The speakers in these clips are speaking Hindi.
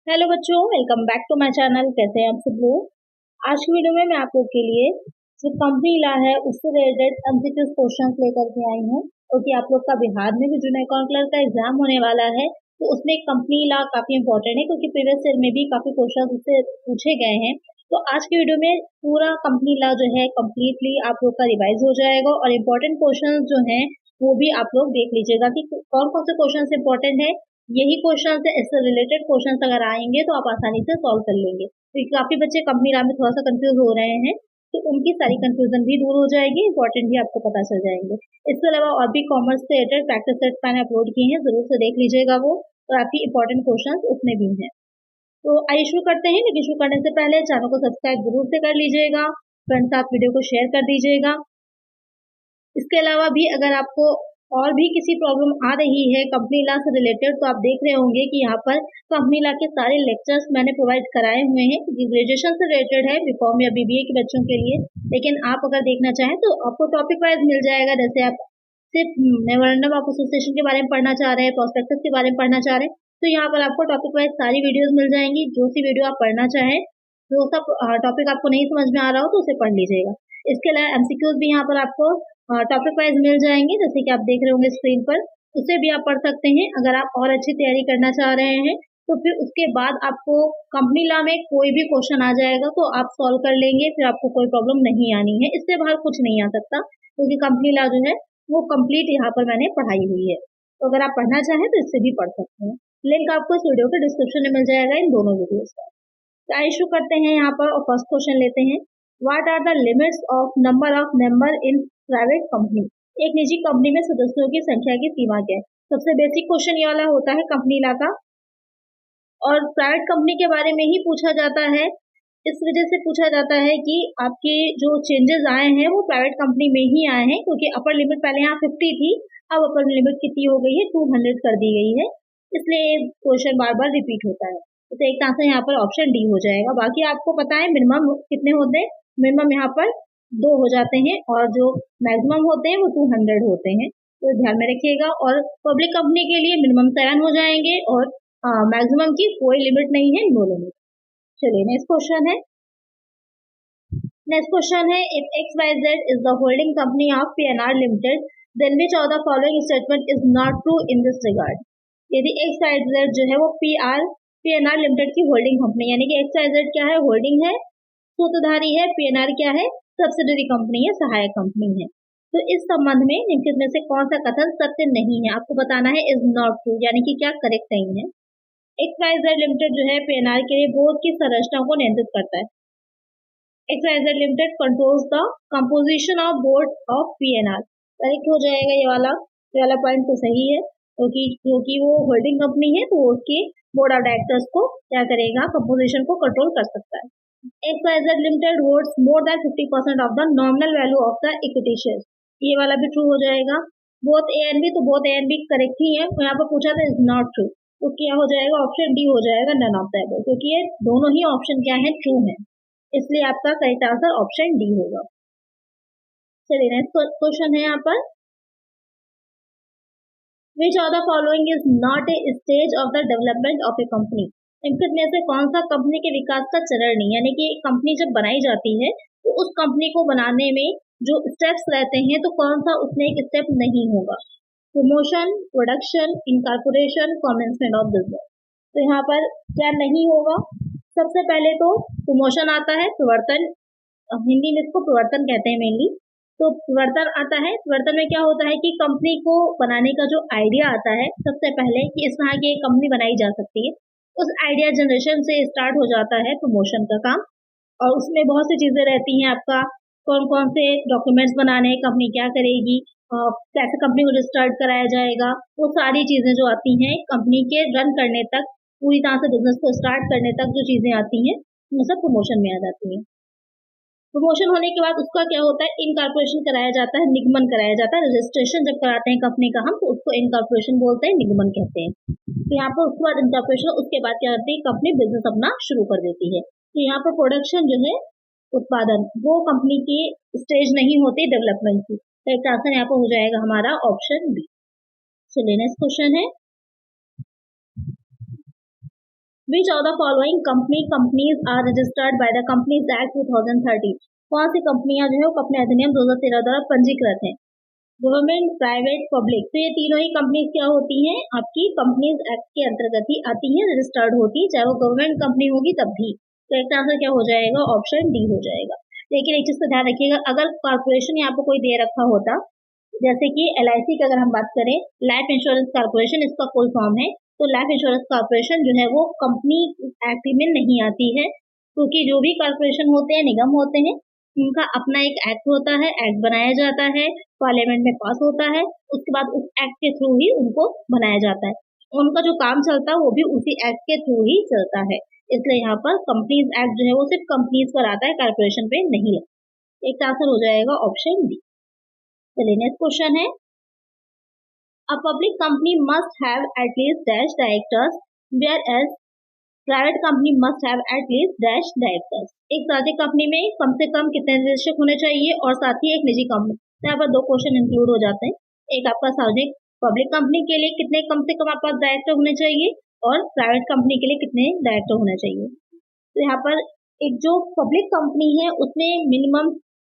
हेलो बच्चों, welcome back to my channel. कैसे हैं आप सब लोग। आज की वीडियो में मैं आप लोग के लिए जो कंपनी लॉ है उससे रिलेटेड एमसीक्यू क्वेश्चंस लेकर के आई हूँ। क्योंकि आप लोग का बिहार में भी जूनियर अकाउंट क्लर्क का एग्जाम होने वाला है, तो उसमें कंपनी लॉ काफी इंपॉर्टेंट है क्योंकि प्रीवियस ईयर में भी काफी क्वेश्चन उससे पूछे गए हैं। तो आज की वीडियो में पूरा कंपनी लॉ जो है कम्प्लीटली आप लोग का रिवाइज हो जाएगा और इम्पोर्टेंट क्वेश्चन जो है वो भी आप लोग देख लीजिएगा कि कौन कौन से क्वेश्चन इंपॉर्टेंट है। यही क्वेश्चन से इससे रिलेटेड क्वेश्चन अगर आएंगे तो आप आसानी से सॉल्व कर लेंगे, क्योंकि काफी बच्चे कंपनी लॉ में थोड़ा सा कंफ्यूज हो रहे हैं, तो उनकी सारी कंफ्यूजन भी दूर हो जाएगी, इंपॉर्टेंट भी आपको पता चल जाएंगे। इसके अलावा और भी कॉमर्स से रिलेटेड प्रैक्टिस सेट मैंने अपलोड किए हैं, जरूर से देख लीजिएगा वो, और आपकी इंपॉर्टेंट क्वेश्चन उसमें भी हैं। तो आइए शुरू करते हैं, लेकिन शुरू करने से पहले चैनल को सब्सक्राइब जरूर से कर लीजिएगा, फ्रेंड्स साथ वीडियो को शेयर कर दीजिएगा। इसके अलावा भी अगर आपको और भी किसी प्रॉब्लम आ रही है कंपनी लॉ से रिलेटेड, तो आप देख रहे होंगे कि यहाँ पर कंपनी लॉ के सारे लेक्चर्स मैंने प्रोवाइड कराए हुए हैं, जो ग्रेजुएशन से रिलेटेड है, बीकॉम या बीबीए के बच्चों के लिए। लेकिन आप अगर देखना चाहें तो आपको टॉपिक वाइज मिल जाएगा। जैसे आप सिर्फ मेमोरेंडम ऑफ एसोसिएशन के बारे में पढ़ना चाह रहे हैं, प्रोस्पेक्टस के बारे में पढ़ना चाह रहे हैं, तो यहाँ पर आपको टॉपिक वाइज सारी वीडियोज मिल जाएंगी। जो सी वीडियो आप पढ़ना चाहें, जो सब टॉपिक आपको नहीं समझ में आ रहा हो तो उसे पढ़ लीजिएगा। इसके अलावा एमसीक्यूज भी यहाँ पर आपको टॉपिक वाइज मिल जाएंगे, जैसे कि आप देख रहे होंगे स्क्रीन पर, उसे भी आप पढ़ सकते हैं। अगर आप और अच्छी तैयारी करना चाह रहे हैं तो फिर उसके बाद आपको कंपनी लॉ में कोई भी क्वेश्चन आ जाएगा तो आप सॉल्व कर लेंगे, फिर आपको कोई प्रॉब्लम नहीं आनी है। इससे बाहर कुछ नहीं आ सकता, क्योंकि कंपनी लॉ जो है वो कंप्लीट यहाँ पर मैंने पढ़ाई हुई है। तो अगर आप पढ़ना चाहें तो इससे भी पढ़ सकते हैं। लिंक आपको इस वीडियो के डिस्क्रिप्शन में मिल जाएगा, इन दोनों वीडियोज का। तो इशू करते हैं यहाँ पर, और फर्स्ट क्वेश्चन लेते हैं। What are the limits of number of member in private company. एक निजी कंपनी में सदस्यों की संख्या की सीमा क्या है। सबसे बेसिक क्वेश्चन ये वाला होता है कंपनी लॉ का, और प्राइवेट कंपनी के बारे में ही पूछा जाता है। इस वजह से पूछा जाता है कि आपके जो चेंजेस आए हैं वो प्राइवेट कंपनी में ही आए हैं, क्योंकि अपर लिमिट पहले यहाँ 50 थी, अब अपर लिमिट कितनी हो गई है, 200 कर दी गई है। इसलिए क्वेश्चन बार बार रिपीट होता है। तो एक आंसर यहाँ पर ऑप्शन डी हो जाएगा। बाकी आपको पता है मिनिमम कितने होते हैं, मिनिमम यहाँ पर 2 हो जाते हैं, और जो मैक्सिमम होते हैं वो 200 होते हैं, तो ध्यान में रखिएगा। और पब्लिक कंपनी के लिए मिनिमम 7 हो जाएंगे, और मैक्सिमम की कोई लिमिट नहीं है, नो लिमिट। चलिए नेक्स्ट क्वेश्चन है। नेक्स्ट क्वेश्चन है, if X Y Z is the holding company of PNR limited, then which of the following statement is not true in this regard. यदि एक्स वाई जेड जो है वो पीएनआर लिमिटेड की होल्डिंग कंपनी, यानी कि एक्स वाई जेड क्या है, होल्डिंग है, सूत्रधारी है, पीएनआर क्या है, सब्सिडरी कंपनी है, सहायक कंपनी है। तो इस संबंध में निम्नलिखित में से कौन सा कथन सत्य नहीं है, आपको बताना है इज नॉट ट्रू, यानी कि क्या करेक्ट नहीं है। एक्स वाई जेड लिमिटेड जो है पीएनआर के लिए बोर्ड की संरचना को नियंत्रित करता है। X Y Z limited controls the composition of board of PNR. Correct हो जाएगा ये वाला पॉइंट तो सही है, क्योंकि वो होल्डिंग कंपनी है, तो उसके बोर्ड ऑफ डायरेक्टर्स को क्या करेगा, कंपोजिशन को कंट्रोल कर सकता है। X Y Z limited holds more than 50% of the nominal value of the equity share. ये वाला भी ट्रू हो जाएगा। बोथ ए एंड बी, तो both A and B correct ही है। यहाँ पर पूछा था इज नॉट ट्रू, तो क्या हो जाएगा, ऑप्शन डी हो जाएगा, नन ऑफ द अबव, क्योंकि ये दोनों ही ऑप्शन क्या है, ट्रू है, इसलिए आपका करेक्ट आंसर ऑप्शन डी होगा। चलिए नेक्स्ट क्वेश्चन है यहाँ पर, विच of the following is not a stage of the development of a company. इनमें से कौन सा कंपनी के विकास का चरण नहीं, यानी कि कंपनी जब बनाई जाती है तो उस कंपनी को बनाने में जो स्टेप्स रहते हैं, तो कौन सा उसमें एक स्टेप नहीं होगा। Promotion, production, incorporation, commencement of business. तो यहाँ पर क्या नहीं होगा, सबसे पहले तो प्रमोशन आता है, प्रवर्तन, हिंदी में इसको प्रवर्तन कहते हैं मेनली। तो प्रवर्तन आता है, प्रवर्तन में क्या होता है कि कंपनी को बनाने का जो आइडिया आता है, सबसे पहले कि इस तरह की कंपनी बनाई जा सकती है, उस आइडिया जनरेशन से स्टार्ट हो जाता है प्रमोशन का काम। और उसमें बहुत सी चीजें रहती हैं, आपका कौन कौन से डॉक्यूमेंट्स बनाने हैं, कंपनी क्या करेगी, कैसे कंपनी को रजिस्टर्ड कराया जाएगा, वो सारी चीजें जो आती हैं कंपनी के रन करने तक, पूरी तरह से बिजनेस को स्टार्ट करने तक जो चीजें आती हैं वो सब प्रमोशन में आ जाती हैं। प्रमोशन होने के बाद उसका क्या होता है, इनकॉर्पोरेशन कराया जाता है, निगमन कराया जाता है। रजिस्ट्रेशन जब कराते हैं कंपनी का हम, तो उसको इनकॉर्पोरेशन बोलते हैं, निगमन कहते हैं। तो यहाँ पर उसके बाद इनकॉर्पोरेशन, उसके बाद क्या करती है कंपनी, बिजनेस अपना शुरू कर देती है। तो यहाँ पर प्रोडक्शन जो है, उत्पादन, वो कंपनी की स्टेज नहीं होती डेवलपमेंट की। तो एक आंसर यहाँ पर हो जाएगा हमारा ऑप्शन बी। चलिए नेक्स्ट क्वेश्चन है, which of the following companies are registered by the companies act 2013? कौन सी कंपनियां जो है वो अपने अधिनियम 2013 द्वारा पंजीकृत हैं? Government, private, public. तो ये तीनों ही कंपनीज क्या होती हैं, आपकी कंपनीज एक्ट के अंतर्गत ही आती हैं, रजिस्टर्ड होती है, चाहे वो गवर्नमेंट कंपनी होगी तब भी। तो एक आंसर क्या हो जाएगा, ऑप्शन डी हो जाएगा। लेकिन एक चीज का ध्यान रखिएगा, अगर कॉर्पोरेशन यहाँ पर कोई दे रखा होता, जैसे कि LIC की अगर हम बात करें, लाइफ इंश्योरेंस कॉर्पोरेशन इसका फुल फॉर्म है, तो लाइफ इंश्योरेंस कॉर्पोरेशन जो है वो कंपनी एक्ट में नहीं आती है, क्योंकि जो भी कॉर्पोरेशन होते हैं, निगम होते हैं, उनका अपना एक एक्ट होता है, एक्ट बनाया जाता है, पार्लियामेंट में पास होता है, उसके बाद उस एक्ट के थ्रू ही उनको बनाया जाता है, उनका जो काम चलता है वो भी उसी एक्ट के थ्रू ही चलता है। इसलिए यहाँ पर कंपनीज एक्ट जो है वो सिर्फ कंपनीज पर आता है, कॉर्पोरेशन पे नहीं है। एक आंसर हो जाएगा ऑप्शन डी। चलिए नेक्स्ट क्वेश्चन है, a public company must have at least dash directors where as private company must have at least dash directors. एक सार्वजनिक कंपनी में कम से कम कितने निदेशक होने चाहिए और साथ ही एक निजी कंपनी, तो यहाँ पर दो क्वेश्चन इंक्लूड हो जाते हैं। एक आपका सार्वजनिक पब्लिक कंपनी के लिए कितने कम से कम आपका डायरेक्टर होने चाहिए और प्राइवेट कंपनी के लिए कितने डायरेक्टर होने चाहिए। तो यहाँ पर एक जो पब्लिक कंपनी है उसमें मिनिमम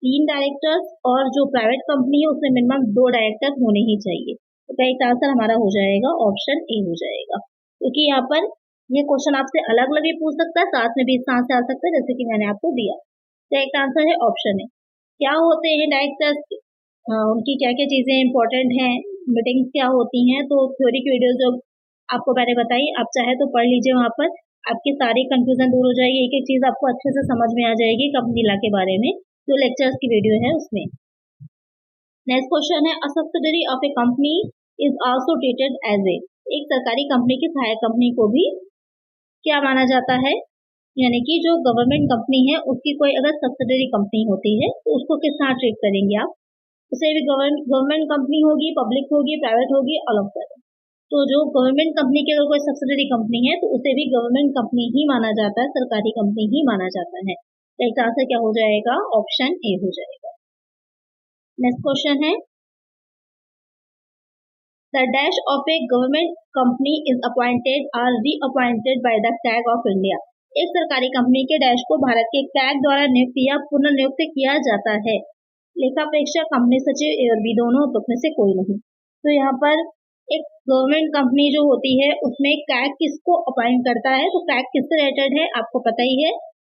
3 डायरेक्टर्स और जो प्राइवेट कंपनी है उसमें मिनिमम 2 डायरेक्टर होने ही चाहिए। तो करेक्ट आंसर हमारा हो जाएगा ऑप्शन ए हो जाएगा, क्योंकि यहाँ पर ये क्वेश्चन आपसे अलग अलग भी पूछ सकता है, साथ में भी इस आंसर आ सकता है, जैसे कि मैंने आपको दिया। करेक्ट आंसर है ऑप्शन ए। क्या होते हैं डायरेक्टर्स, उनकी क्या क्या चीजें इंपॉर्टेंट हैं, मीटिंग्स क्या होती हैं, तो थ्योरी की वीडियो जो आपको मैंने बताई, आप चाहे तो पढ़ लीजिए, वहां पर आपकी सारी कंफ्यूजन दूर हो जाएगी, एक एक चीज आपको अच्छे से समझ में आ जाएगी कंपनी ला के बारे में, जो लेक्चर्स की वीडियो है उसमें। नेक्स्ट क्वेश्चन है, a subsidiary of a company is also treated as a, एक सरकारी कंपनी की सहायक कंपनी को भी क्या माना जाता है, यानी कि जो गवर्नमेंट कंपनी है उसकी कोई अगर सब्सिडरी कंपनी होती है तो उसको किस तरह ट्रीट करेंगे आप, उसे भी गवर्नमेंट कंपनी होगी, पब्लिक होगी, प्राइवेट होगी, अलग से। तो जो गवर्नमेंट कंपनी की अगर कोई सब्सिडरी कंपनी है तो उसे भी गवर्नमेंट कंपनी ही माना जाता है, सरकारी कंपनी ही माना जाता है। तो इसका आंसर क्या हो जाएगा, ऑप्शन ए हो जाएगा। नेक्स्ट क्वेश्चन है, the dash of a government company is appointed और reappointed by the CAG of India, एक सरकारी कंपनी के डैश को भारत के कैग द्वारा नियुक्त या पुनर्नियुक्त किया जाता है, लेखा परीक्षक, कंपनी सचिव, ARB दोनों, तो में से कोई नहीं। तो यहाँ पर एक गवर्नमेंट कंपनी जो होती है उसमें कैग किसको अपॉइंट करता है, तो कैग किससे रिलेटेड है आपको पता ही है,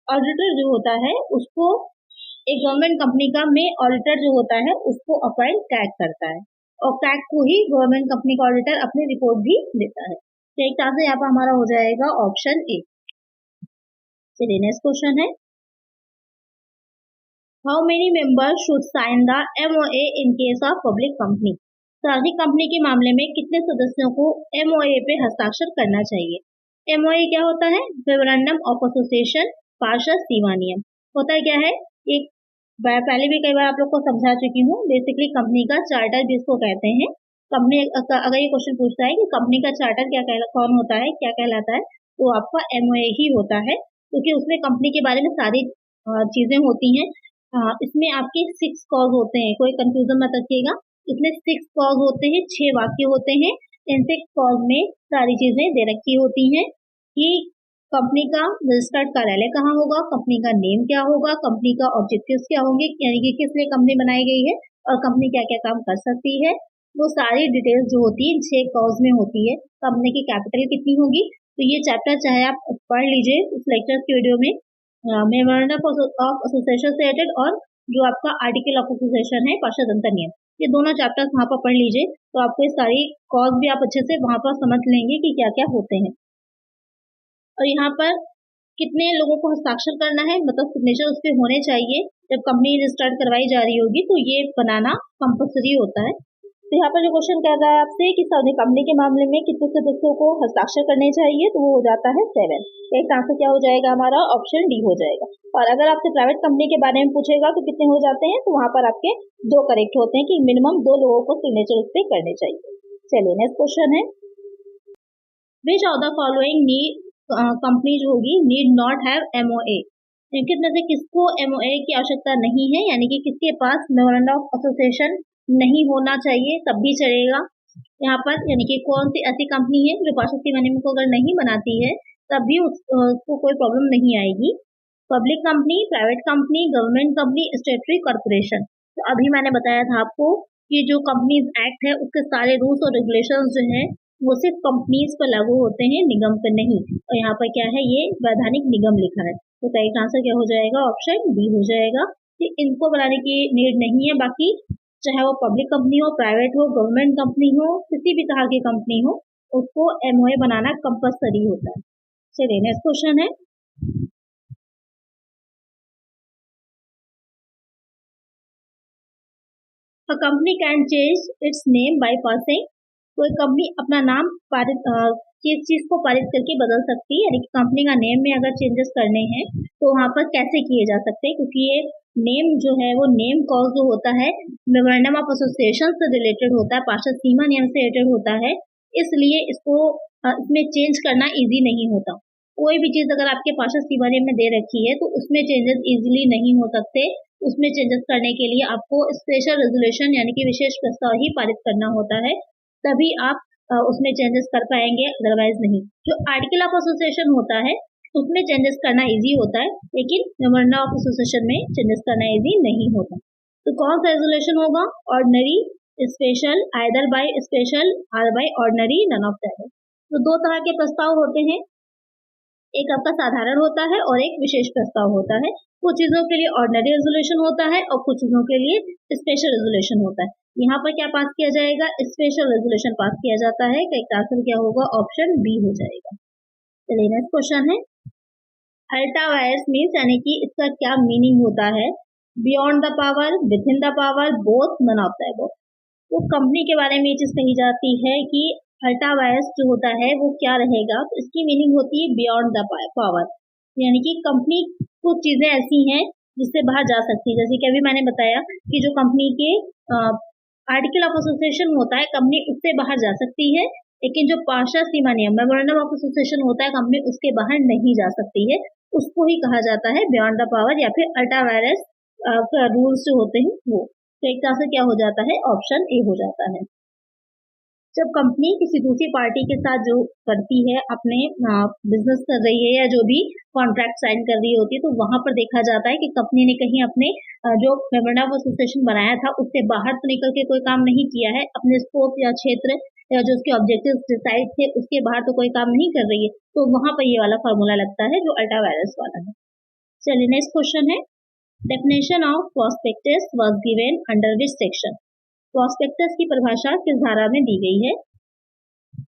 ऑडिटर जो होता है उसको, एक गवर्नमेंट कंपनी का में ऑडिटर जो होता है उसको अपॉइंट कैग करता है, और कैग को ही गवर्नमेंट कंपनी का ऑडिटर अपनी रिपोर्ट भी देता है। तो एक आंसर यहाँ पर हमारा हो जाएगा ऑप्शन ए। चलिए नेक्स्ट क्वेश्चन है, how many members should sign the MOA in case of public company, सार्वजनिक कंपनी के मामले में कितने सदस्यों को MOA पे हस्ताक्षर करना चाहिए। MOA क्या होता है, मेमोरेंडम ऑफ एसोसिएशन पार्षद सीमा नियम। होता है क्या है, एक पहले भी कई बार आप लोग को समझा चुकी हूँ, बेसिकली कंपनी का चार्टर जिसको कहते हैं, कंपनी अगर ये क्वेश्चन पूछता है कि कंपनी का चार्टर क्या कौन होता है, क्या कहलाता है, तो आपका MOA ही होता है, क्योंकि उसमें कंपनी के बारे में सारी चीजें होती हैं। इसमें आपके 6 क्लॉज होते हैं, कोई कंफ्यूजन मत रखिएगा, इसमें 6 क्लॉज होते हैं, 6 वाक्य होते हैं, इन 6 क्लॉज में सारी चीजें दे रखी होती हैं कि कंपनी का रजिस्टर्ड कार्यालय कहाँ होगा, कंपनी का नेम क्या होगा, कंपनी का ऑब्जेक्टिव्स क्या होंगे, यानी कि किस लिए कंपनी बनाई गई है और कंपनी क्या क्या काम कर सकती है, वो सारी डिटेल्स जो होती है इन 6 क्लॉज में होती है। कंपनी की कैपिटल कितनी होगी, तो ये चैप्टर चाहे आप पढ़ लीजिए उस लेक्चर की वीडियो में, मेमोरेंडम ऑफ एसोसिएशन से रिलेटेड और जो आपका आर्टिकल ऑफ एसोसिएशन है पार्षद अंतर नियम, ये दोनों चैप्टर्स वहां पर पढ़ लीजिए, तो आपको ये सारी कॉज भी आप अच्छे से वहां पर समझ लेंगे कि क्या क्या होते हैं। और यहाँ पर कितने लोगों को हस्ताक्षर करना है, मतलब सिग्नेचर उस पर होने चाहिए, जब कंपनी रजिस्टर्ड करवाई जा रही होगी तो ये बनाना कंपल्सरी होता है। तो यहाँ पर जो क्वेश्चन कह रहा है आपसे कि सार्वजनिक कंपनी के मामले में कितने सदस्यों को हस्ताक्षर करने चाहिए, तो वो हो जाता है 7। एक आंसर क्या हो जाएगा हमारा, ऑप्शन डी हो जाएगा। और अगर आपसे प्राइवेट कंपनी के बारे में पूछेगा तो कितने हो जाते हैं, तो वहां पर आपके 2 करेक्ट होते हैं कि मिनिमम 2 लोगों को सिग्नेचर उस पर करने चाहिए। चलिए नेक्स्ट क्वेश्चन है, which of the following need company जो होगी नीड नॉट हैव MOA, कितने से किसको MOA की आवश्यकता नहीं है, यानी कि किसके पास मेमोरेंडम ऑफ एसोसिएशन नहीं होना चाहिए तब भी चलेगा यहाँ पर, यानी कि कौन सी ऐसी कंपनी है जो पार्षद सीमा नियम को अगर नहीं बनाती है तब भी उसको कोई प्रॉब्लम नहीं आएगी। Public company, private company, government company, स्टेटरी corporation. तो अभी मैंने बताया था आपको कि जो कंपनीज एक्ट है उसके सारे रूल्स और रेगुलेशंस जो हैं वो सिर्फ कंपनीज पर लागू होते हैं, निगम पर नहीं। और यहाँ पर क्या है, ये वैधानिक निगम लिखा है, तो करेक्ट आंसर क्या हो जाएगा, ऑप्शन बी हो जाएगा कि इनको बनाने की नीड नहीं है। बाकी चाहे वो पब्लिक कंपनी हो, प्राइवेट हो, गवर्नमेंट कंपनी हो, किसी भी तरह की कंपनी हो, उसको एमओए बनाना कंपलसरी होता है। चलिए नेक्स्ट क्वेश्चन है, A company can change its name by passing। कोई कंपनी अपना नाम पारित किस चीज को पारित करके बदल सकती है, यानी कि कंपनी का नेम में अगर चेंजेस करने हैं तो वहां पर कैसे किए जा सकते हैं, क्योंकि ये नेम जो है वो नेम कॉज जो होता है मेमोरेंडम ऑफ एसोसिएशन से रिलेटेड होता है, पार्षद सीमा नियम से रिलेटेड होता है, इसलिए इसको इसमें चेंज करना इजी नहीं होता। कोई भी चीज अगर आपके पार्षद सीमा नियम में दे रखी है तो उसमें चेंजेस इजीली नहीं हो सकते। उसमें चेंजेस करने के लिए आपको स्पेशल रेजोल्यूशन यानी कि विशेष प्रस्ताव ही पारित करना होता है, तभी आप उसमें चेंजेस कर पाएंगे, अदरवाइज नहीं। जो आर्टिकल ऑफ एसोसिएशन होता है उसमें चेंजेस करना इजी होता है, लेकिन मेमोरेंडम ऑफ एसोसिएशन में चेंजेस करना इजी नहीं होता। तो कौन सा रेजोल्यूशन होगा, ordinary, special, either by special और by ordinary, none of that. तो दो तरह के प्रस्ताव होते हैं, एक आपका साधारण होता है और एक विशेष प्रस्ताव होता है। कुछ चीजों के लिए ऑर्डिनरी रेजोल्यूशन होता है और कुछ चीजों के लिए स्पेशल रेजोल्यूशन होता है। यहाँ पर क्या पास किया जाएगा, स्पेशल रेजोल्यूशन पास किया जाता है। का आंसर क्या होगा, ऑप्शन बी हो जाएगा। चलिए नेक्स्ट क्वेश्चन है, अल्ट्रा वायरस मीन्स यानी कि इसका क्या मीनिंग होता है, beyond the power, with in the power, both, none of the above. तो कंपनी के बारे में ये चीज कही जाती है कि अल्ट्रा वायरस जो होता है वो क्या रहेगा, तो इसकी मीनिंग होती है बियॉन्ड द पावर, यानी कि कंपनी कुछ चीजें ऐसी हैं जिससे बाहर जा सकती है। जैसे कि अभी मैंने बताया कि जो कंपनी के आर्टिकल ऑफ एसोसिएशन होता है, कंपनी उससे बाहर जा सकती है, लेकिन जो पार्षद सीमा नियम मेमोरेंडम ऑफ एसोसिएशन होता है, कंपनी उसके बाहर नहीं जा सकती है। उसको ही कहा जाता है बियॉन्ड द पावर या फिर अल्ट्रा वायरस रूल्स जो होते हैं वो। तो एक तरह से क्या हो जाता है, ऑप्शन ए हो जाता है। जब कंपनी किसी दूसरी पार्टी के साथ जो करती है, अपने बिजनेस कर रही है या जो भी कॉन्ट्रैक्ट साइन कर रही होती है, तो वहां पर देखा जाता है कि कंपनी ने कहीं अपने जो मेमोरेंडम ऑफ एसोसिएशन बनाया था उससे बाहर तो निकल के कोई काम नहीं किया है, अपने स्कोप या क्षेत्र या जो उसके ऑब्जेक्टिव्स डिसाइड थे उसके बाहर तो कोई काम नहीं कर रही है, तो वहां पर ये वाला फॉर्मूला लगता है जो अल्ट्रा वायरस वाला है। चलिए नेक्स्ट क्वेश्चन है, definition of prospectus was given under which section. Prospectus की परिभाषा किस धारा में दी गई है,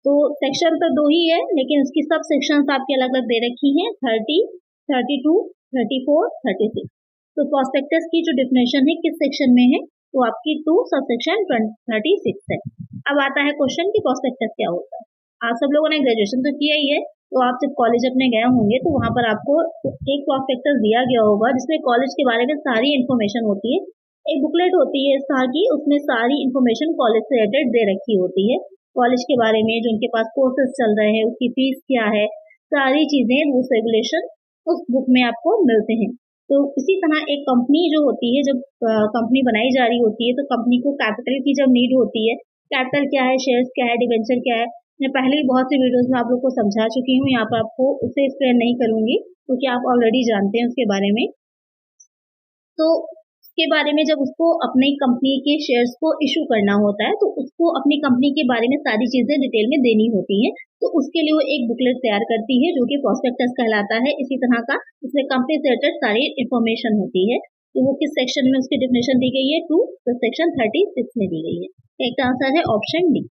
तो सेक्शन तो दो ही है लेकिन उसकी सब सेक्शन आपके अलग अलग दे रखी हैं, 30, 32, 34, 36। तो प्रोस्पेक्टस की जो डेफिनेशन है किस सेक्शन में है, तो आपकी 2 सब सेक्शन 36 है। अब आता है क्वेश्चन कि प्रोस्पेक्टस क्या होता है। आप सब लोगों ने ग्रेजुएशन तो किया ही है, तो आप जब कॉलेज अपने गए होंगे तो वहां पर आपको एक प्रोस्पेक्टस दिया गया होगा जिसमें कॉलेज के बारे में सारी इन्फॉर्मेशन होती है। एक बुकलेट होती है इस तरह की, उसमें सारी इन्फॉर्मेशन कॉलेज से रिलेटेड दे रखी होती है, कॉलेज के बारे में, जो उनके पास कोर्सेज चल रहे हैं, उसकी फीस क्या है, सारी चीजें, रूल्स रेगुलेशन उस बुक में आपको मिलते हैं। तो इसी तरह एक कंपनी जो होती है, जब कंपनी बनाई जा रही होती है तो कंपनी को कैपिटल की जब नीड होती है, कैपिटल क्या है, शेयर्स क्या है, डिवेंचर क्या है, मैं पहले ही बहुत सी वीडियोस में आप लोग को समझा चुकी हूँ, यहाँ पर आपको उसे एक्सप्लेन नहीं करूंगी क्योंकि आप ऑलरेडी जानते हैं उसके बारे में। तो के बारे में जब उसको अपनी कंपनी के शेयर्स को इशू करना होता है तो उसको अपनी कंपनी के बारे में सारी चीजें डिटेल में देनी होती है, तो उसके लिए वो एक बुकलेट तैयार करती है जो कि प्रोस्पेक्टस कहलाता है। इसी तरह का इसमें कंपनी से रिलेटेड सारी इन्फॉर्मेशन होती है। तो वो किस सेक्शन में उसकी डेफिनेशन दी गई है, 2 तो सेक्शन 36 में दी गई है। एक आंसर है ऑप्शन डी।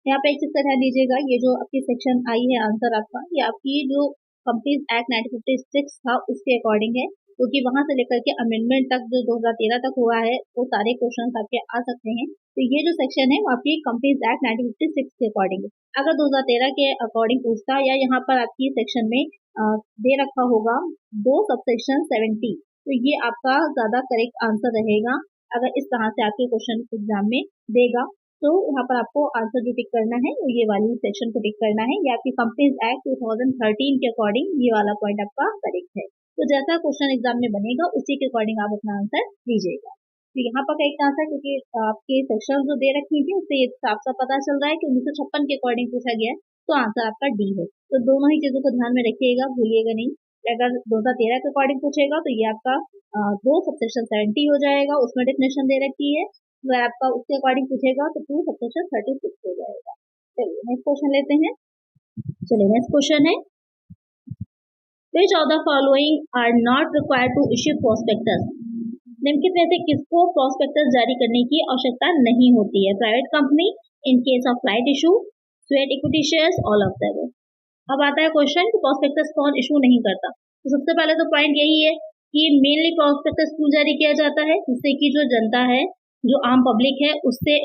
यहाँ पे एक चीज का ध्यान दीजिएगा, ये जो आपकी सेक्शन आई है आंसर आपका, ये आपकी जो कंपनीज एक्ट 1956 था उसके अकॉर्डिंग है, क्योंकि वहां से लेकर के अमेंडमेंट तक जो 2013 तक हुआ है वो सारे क्वेश्चन आपके आ सकते हैं। तो ये जो सेक्शन है वो आपकी कंपनीज एक्ट 1956 के अकॉर्डिंग है। अगर 2013 के अकॉर्डिंग पूछता या यहाँ पर आपकी सेक्शन में दे रखा होगा 2 सबसेक्शन 70, तो ये आपका ज्यादा करेक्ट आंसर रहेगा। अगर इस तरह से आपके क्वेश्चन एग्जाम में देगा तो यहाँ पर आपको आंसर जो टिक करना है वो ये वाली सेक्शन को टिक करना है। ये आपकी कंपनीज एक्ट 2013 के अकॉर्डिंग ये वाला पॉइंट आपका करेक्ट है। तो जैसा क्वेश्चन एग्जाम में बनेगा उसी के अकॉर्डिंग आप अपना आंसर दीजिएगा। तो यहाँ पर करेक्ट आंसर, क्योंकि आपके सेक्शन जो दे रखी थी उससे ये साफ साफ पता चल रहा है कि 1956 के अकॉर्डिंग पूछा गया है, तो आंसर आपका डी है। तो दोनों ही चीजों को ध्यान में रखिएगा, भूलिएगा नहीं। अगर 2013 के अकॉर्डिंग पूछेगा तो ये आपका 2 सबसेक्शन 70 हो जाएगा, उसमें डेफिनेशन दे रखी है। अगर आपका उसके अकॉर्डिंग पूछेगा तो 2 सबसेक्शन 36 हो जाएगा। चलिए नेक्स्ट क्वेश्चन लेते हैं। चलिए नेक्स्ट क्वेश्चन है, Which of the following are not required to issue prospectus? निम्नलिखित में से किसको प्रोस्पेक्टस जारी करने की आवश्यकता नहीं होती है? Private company, in case of right issue, sweat equity shares, all of the above. अब आता है क्वेश्चन कि प्रोस्पेक्टस कौन इशू नहीं करता। तो सबसे पहले तो पॉइंट यही है कि मेनली प्रोस्पेक्टस क्यों जारी किया जाता है, जिससे कि जो जनता है, जो आम पब्लिक है, उससे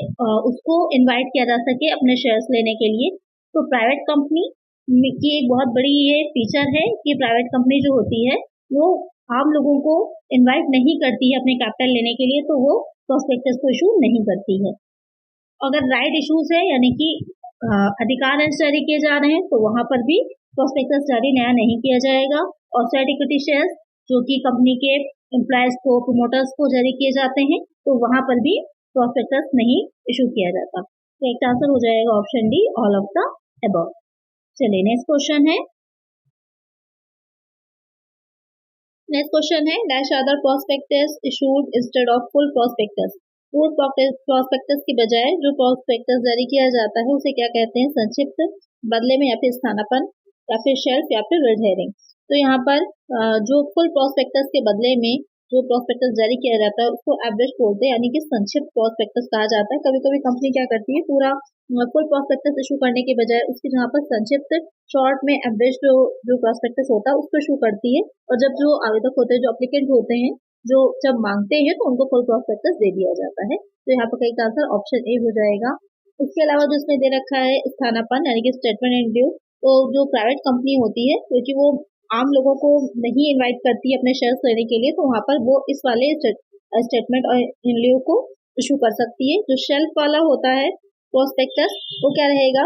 उसको इन्वाइट किया जा सके अपने शेयर्स लेने के लिए। तो प्राइवेट कंपनी की एक बहुत बड़ी ये फीचर है कि प्राइवेट कंपनी जो होती है वो आम लोगों को इनवाइट नहीं करती है अपने कैपिटल लेने के लिए, तो वो प्रोस्पेक्टस को इशू नहीं करती है। अगर राइट इशूज है यानी कि अधिकार जारी किए जा रहे हैं तो वहां पर भी प्रोस्पेक्टस जारी नया नहीं किया जाएगा। और स्वेट इक्विटी शेयर्स जो कि कंपनी के एम्प्लॉयज को, प्रोमोटर्स को जारी किए जाते हैं, तो वहां पर भी प्रोस्पेक्टस नहीं इशू किया जाता। तो एक आंसर हो जाएगा option D, all of the above. चलिए नेक्स्ट क्वेश्चन है, dash other prospectus issued instead of full prospectus. Full prospectus की बजाय जो प्रोस्पेक्टस जारी किया जाता है उसे क्या कहते हैं? संक्षिप्त, बदले में या फिर स्थानापन्न, या फिर शेल्फ, या फिर रेड हेरिंग। तो यहाँ पर जो फुल प्रोस्पेक्टस के बदले में जो प्रोस्पेक्टस जारी किया जाता है उसको एवरेज बोलते हैं, यानी कि संक्षिप्त प्रोस्पेक्टस कहा जाता है। कभी कभी कंपनी क्या करती है, पूरा फुल प्रोस्पेक्टस इशू करने के बजाय उसकी जहाँ पर संक्षिप्त, शॉर्ट में एवरेज जो प्रोस्पेक्टस होता है उसको इशू करती है। और जब जो आवेदक होते हैं, जो अप्लीकेंट होते हैं, जो जब मांगते हैं तो उनको फुल प्रोस्पेक्टस दे दिया जाता है। तो यहाँ पर कई आंसर ऑप्शन ए हो जाएगा। इसके अलावा जो इसमें दे रखा है स्थानापन्न यानी कि स्टेटमेंट इन ड्यू, तो जो प्राइवेट कंपनी होती है क्योंकि वो आम लोगों को नहीं इनवाइट करती है अपने शेयर्स लेने के लिए, तो वहां पर वो इस वाले स्टेटमेंट और इन ल्यू को इशू कर सकती है। जो शेल्फ वाला होता है प्रोस्पेक्टस, वो क्या रहेगा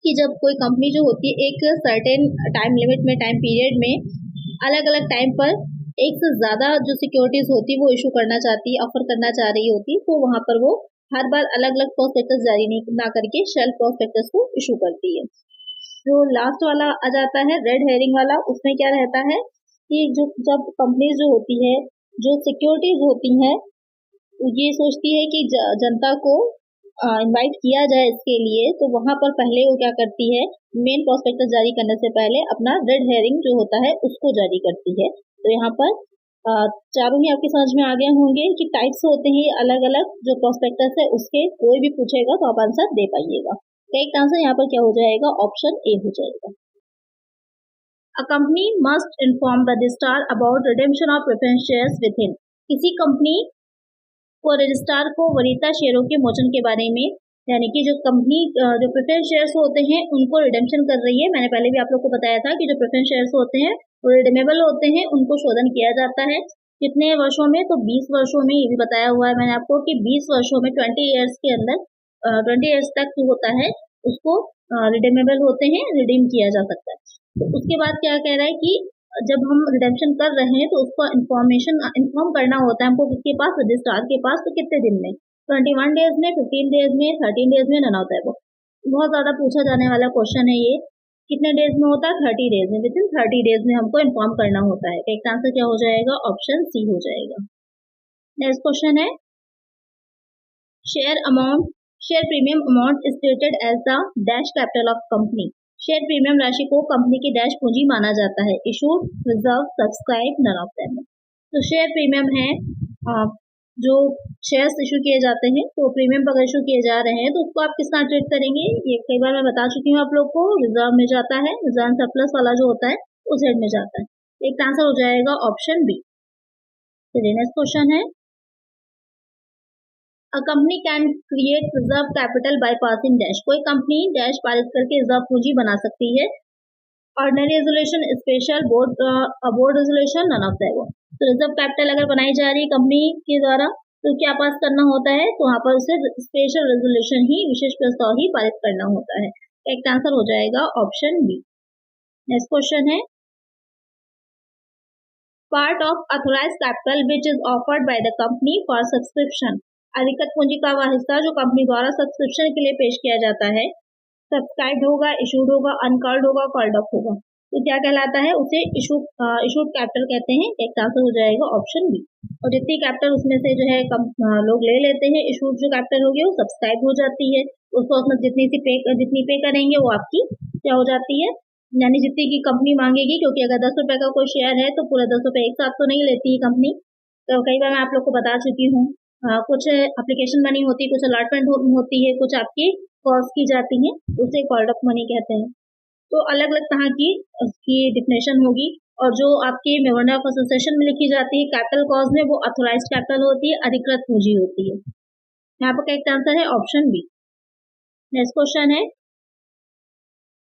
कि जब कोई कंपनी जो होती है एक सर्टेन टाइम लिमिट में, टाइम पीरियड में अलग अलग टाइम पर एक से ज्यादा जो सिक्योरिटीज होती है वो इशू करना चाहती है, ऑफर करना चाह रही होती है, तो वहां पर वो हर बार अलग अलग प्रोस्पेक्टस जारी ना करके शेल्फ प्रोस्पेक्टस को इशू करती है। जो लास्ट वाला आ जाता है रेड हेरिंग वाला, उसमें क्या रहता है कि जो जब कंपनीज जो होती है, जो सिक्योरिटीज होती हैं, ये सोचती है कि जनता को इनवाइट किया जाए इसके लिए, तो वहां पर पहले वो क्या करती है, मेन प्रोस्पेक्टस जारी करने से पहले अपना रेड हेरिंग जो होता है उसको जारी करती है। तो यहाँ पर चारों ही आपकी समझ में आ गए होंगे कि टाइप्स होते हैं अलग अलग जो प्रोस्पेक्टस है उसके, कोई भी पूछेगा तो आप आंसर दे पाइएगा। करेक्ट आंसर यहाँ पर क्या हो जाएगा? ऑप्शन ए हो जाएगा। A company must inform the registrar about redemption of preference shares within। किसी कंपनी को रजिस्ट्रार को वरीयता शेयरों के मोचन के बारे में, यानी कि जो कंपनी जो प्रेफरेंस शेयर्स होते हैं उनको रिडेम्पशन कर रही है। मैंने पहले भी आप लोग को बताया था कि जो प्रेफरेंस शेयर्स होते हैं वो रिडीमेबल होते हैं, उनको शोधन किया जाता है कितने वर्षों में? तो 20 वर्षों में। ये भी बताया हुआ है मैंने आपको कि 20 वर्षों में, 20 ईयर्स के अंदर 20 ईयर्स तक जो होता है उसको रिडीमेबल होते हैं, रिडीम किया जा सकता है। तो उसके बाद क्या कह रहा है कि जब हम रिडेम्पशन कर रहे हैं तो उसको इन्फॉर्म करना होता है हमको किसके पास? रजिस्ट्रार के पास। तो कितने दिन में? 21 डेज में, 15 डेज में, 13 डेज में, नन ऑफ द अबव। बहुत ज्यादा पूछा जाने वाला क्वेश्चन है ये। कितने डेज में होता है? 30 डेज में। विद इन 30 डेज में हमको इन्फॉर्म करना होता है। एक आंसर क्या हो जाएगा? ऑप्शन सी हो जाएगा। नेक्स्ट क्वेश्चन है, share premium amount stated as the dash capital of company. Share premium राशि को कंपनी की डैश पूंजी माना जाता है। Issued, reserve, subscribe, none of them. तो शेयर प्रीमियम है जो शेयर्स इशू किए जाते हैं, तो प्रीमियम अगर इशू किए जा रहे हैं तो उसको आप किस तरह ट्रीट करेंगे? ये कई बार मैं बता चुकी हूँ आप लोग को। रिजर्व में जाता है, रिजर्व सरप्लस वाला जो होता है उस हेड में जाता है। एक आंसर हो जाएगा ऑप्शन बी। चलिए नेक्स्ट क्वेश्चन है, A company can create reserve capital by passing dash। कोई कंपनी डैश पारित करके रिजर्व पूंजी बना सकती है। Ordinary resolution, special, board resolution, none of the above. तो रिजर्व कैपिटल अगर बनाई जा रही है कंपनी के द्वारा तो क्या पास करना होता है? तो वहां पर उसे स्पेशल रेजोल्यूशन ही, विशेष प्रस्ताव ही पारित करना होता है। एक आंसर हो जाएगा ऑप्शन बी। नेक्स्ट क्वेश्चन है, part of authorised capital which is offered by the company for subscription. अधिकृत पूंजी का वह हिस्सा जो कंपनी द्वारा सब्सक्रिप्शन के लिए पेश किया जाता है। सब्सक्राइब्ड होगा, इशूड होगा, अनकॉल्ड होगा, कॉल्ड अप होगा। तो क्या कहलाता है, उसे इशूड कैपिटल कहते हैं। एक आंसर हो जाएगा ऑप्शन बी। और जितनी कैपिटल उसमें से जो है लोग ले लेते हैं, इशूड जो कैपिटल होगी वो सब्सक्राइब हो जाती है। उसको उसमें जितनी पे करेंगे वो आपकी क्या हो जाती है, यानी जितनी की कंपनी मांगेगी, क्योंकि अगर 10 रुपए का कोई शेयर है तो पूरा 10 रुपए एक साथ तो नहीं लेती है कंपनी। तो कई बार मैं आप लोग को बता चुकी हूँ, कुछ एप्लीकेशन मनी होती है, कुछ अलॉटमेंट होती है, कुछ आपकी कॉस्ट की जाती है, उसे कॉल्ड अप मनी कहते हैं। तो अलग अलग तरह की उसकी डिफिनेशन होगी। और जो आपके मेमोरेंडम ऑफ एसोसिएशन में लिखी जाती है कैपिटल कॉज में, वो ऑथोराइज्ड कैपिटल होती है, अधिकृत पूंजी होती है। यहाँ पर करेक्ट आंसर है ऑप्शन बी। नेक्स्ट क्वेश्चन है,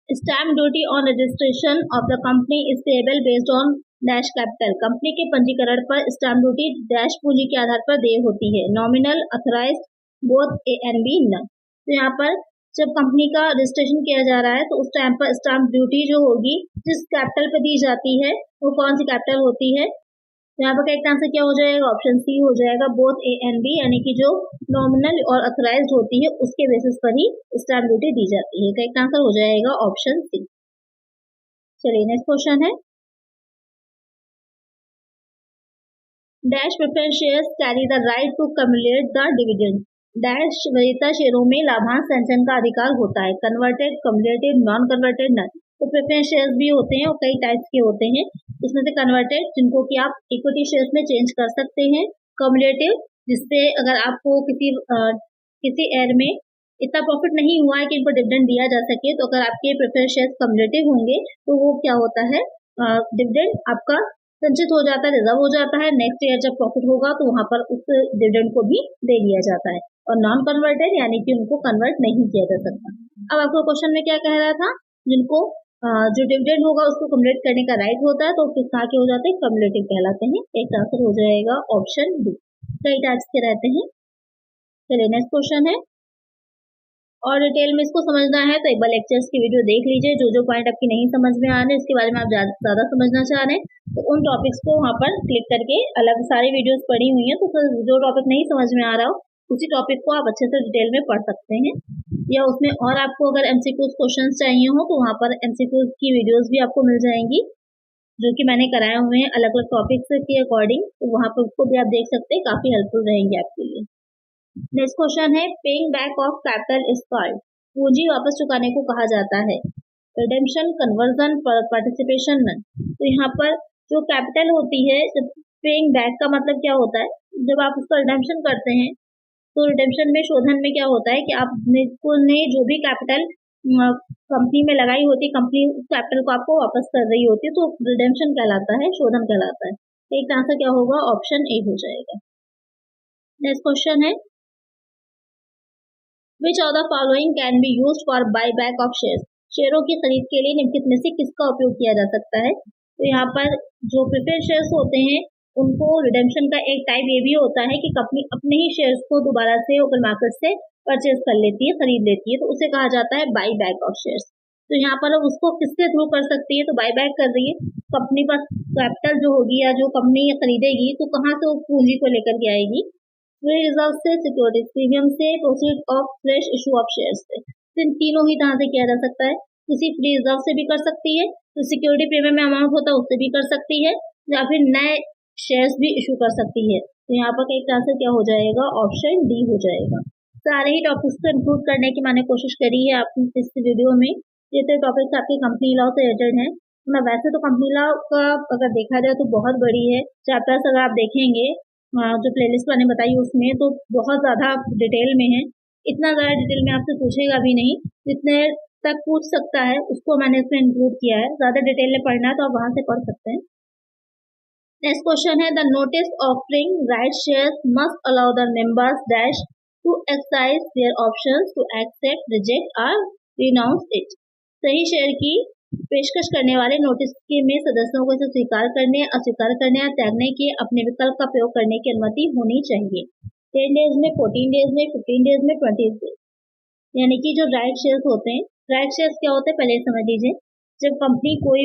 stamp duty on registration of the company is payable based on dash capital. Company के पंजीकरण पर स्टैम्प ड्यूटी डैश पूंजी के आधार पर देय होती है, nominal, authorised, both A and B, none. तो यहाँ पर जब कंपनी का रजिस्ट्रेशन किया जा रहा है तो उस टाइम पर स्टैम्प ड्यूटी जो होगी जिस कैपिटल पर दी जाती है वो कौन सी कैपिटल होती है। तो यहाँ पर करेक्ट आंसर क्या हो जाएगा, ऑप्शन सी हो जाएगा, बोथ ए एंड बी, यानी कि जो नॉमिनल और अथोराइज्ड होती है उसके बेसिस पर ही स्टैम्प ड्यूटी दी जाती है। करेक्ट आंसर हो जाएगा ऑप्शन सी। चलिए नेक्स्ट क्वेश्चन है, dash preference shares carry the right to cumulate the dividend. Dash वरीयता शेयरों में लाभांश संचयन का अधिकार होता है, converted, cumulated, non converted, none. तो प्रेफरेंस शेयर्स भी होते हैं और कई टाइप्स के होते हैं। इसमें से कन्वर्टेड, जिनको कि आप इक्विटी शेयर्स में चेंज कर सकते हैं, कम्युलेटिव, जिससे अगर आपको किसी ईयर में इतना प्रॉफिट नहीं हुआ है कि इनको डिविडेंड दिया जा सके, तो अगर आपके प्रेफरेंस शेयर्स कम्युलेटिव होंगे तो वो क्या होता है, डिविडेंड आपका संचित हो जाता है, रिजर्व हो जाता है। नेक्स्ट ईयर जब प्रॉफिट होगा तो वहां पर उस डिविडेंड को भी दे दिया जाता है। और नॉन कन्वर्टेड यानी कि उनको कन्वर्ट नहीं किया जा सकता। अब आपको क्वेश्चन में क्या कह रहा था, जिनको जो डिविडेंड होगा उसको कम्युलेट करने का राइट होता है तो किस तरह के हो जाते हैं, कम्युलेटिव कहलाते हैं। एक आंसर हो जाएगा ऑप्शन बी। कई टाइप्स के रहते हैं। चलिए नेक्स्ट क्वेश्चन है, और डिटेल में इसको समझना है तो एक बार लेक्चर्स की वीडियो देख लीजिए। जो पॉइंट आपकी नहीं समझ में आ रहे इसके बारे में आप ज्यादा समझना चाह रहे हैं तो उन टॉपिक्स को वहाँ पर क्लिक करके अलग सारी वीडियोस पढ़ी हुई हैं, तो फिर जो टॉपिक नहीं समझ में आ रहा हो उसी टॉपिक को आप अच्छे से डिटेल में पढ़ सकते हैं। या उसमें और आपको अगर एमसीक्यूज क्वेश्चन चाहिए हो तो वहाँ पर एमसीक्यूज की वीडियोज भी आपको मिल जाएंगी, जो कि मैंने कराए हुए हैं अलग अलग टॉपिक्स के अकॉर्डिंग। तो वहाँ पर उसको भी आप देख सकते हैं, काफी हेल्पफुल रहेंगे आपके लिए। नेक्स्ट क्वेश्चन है, paying back of capital is called. पूंजी वापस चुकाने को कहा जाता है, रिडेम्पशन, कन्वर्जन, पार्टिसिपेशन, नन। तो यहाँ पर जो कैपिटल होती है, जब पेइंग बैक का मतलब क्या होता है, जब आप उसका रिडेम्पशन करते हैं तो रिडेम्पशन में, शोधन में क्या होता है कि आपने जो भी कैपिटल कंपनी में लगाई होती, कंपनी उस कैपिटल को आपको वापस कर रही होती है, तो रिडेम्पशन कहलाता है, शोधन कहलाता है। एक आंसर क्या होगा, ऑप्शन ए हो जाएगा। नेक्स्ट क्वेश्चन है, Which of the following can be used for buyback of shares? शेयरों की खरीद के लिए निम्नलिखित में से किसका उपयोग किया जा सकता है। तो यहाँ पर जो प्रेफरेंस शेयर्स होते हैं उनको रिडेम्पशन का एक टाइप ये भी होता है कि कंपनी अपने ही शेयर्स को दोबारा से ओपन मार्केट से परचेज कर लेती है, खरीद लेती है, तो उसे कहा जाता है बाई बैक ऑफ शेयर्स। तो यहाँ पर उसको किसके थ्रू कर सकती है, तो बाई बैक कर रही है, कंपनी पर कैपिटल जो होगी या जो कंपनी खरीदेगी तो कहाँ से उस पूंजी को लेकर के आएगी, फ्री रिजर्व से, सिक्योरिटी प्रीमियम से, proceed of fresh issue of shares से। तो इन तीनों ही तरह से किया जा सकता है। किसी फ्री रिजर्व से भी कर सकती है, तो सिक्योरिटी प्रीमियम में अमाउंट होता है उससे भी कर सकती है, या फिर नए शेयर्स भी इशू कर सकती है। तो यहाँ पर एक आंसर क्या हो जाएगा, ऑप्शन डी हो जाएगा। सारे ही टॉपिक्स को इंक्लूड करने की मैंने कोशिश करी है आप इस वीडियो में। जितने टॉपिक्स आपके कंपनी लॉ से रिलेटेड है, वैसे तो कंपनी लॉ का अगर देखा जाए तो बहुत बड़ी है, चैप्टर्स अगर आप देखेंगे जो प्लेलिस्ट मैंने बताई उसमें तो बहुत ज़्यादा डिटेल में है। इतना ज़्यादा डिटेल में आपसे पूछेगा भी नहीं, जितने तक पूछ सकता है उसको मैंने इसमें इंक्लूड किया है। ज़्यादा डिटेल में पढ़ना है तो आप वहाँ से पढ़ सकते हैं। नेक्स्ट क्वेश्चन है, the notice offering right shares must allow the members dash to exercise their options to accept, reject और रिनाउंस इट। सही शेयर की पेशकश करने वाले नोटिस के में सदस्यों को इसे स्वीकार करने, अस्वीकार करने या त्यागने के अपने विकल्प का प्रयोग करने की अनुमति होनी चाहिए। 10 डेज में, 14 डेज में, 15 डेज में, 20 डेज। यानी कि जो राइट शेयर्स होते हैं, राइट शेयर्स क्या होते हैं पहले समझ लीजिए। जब कंपनी कोई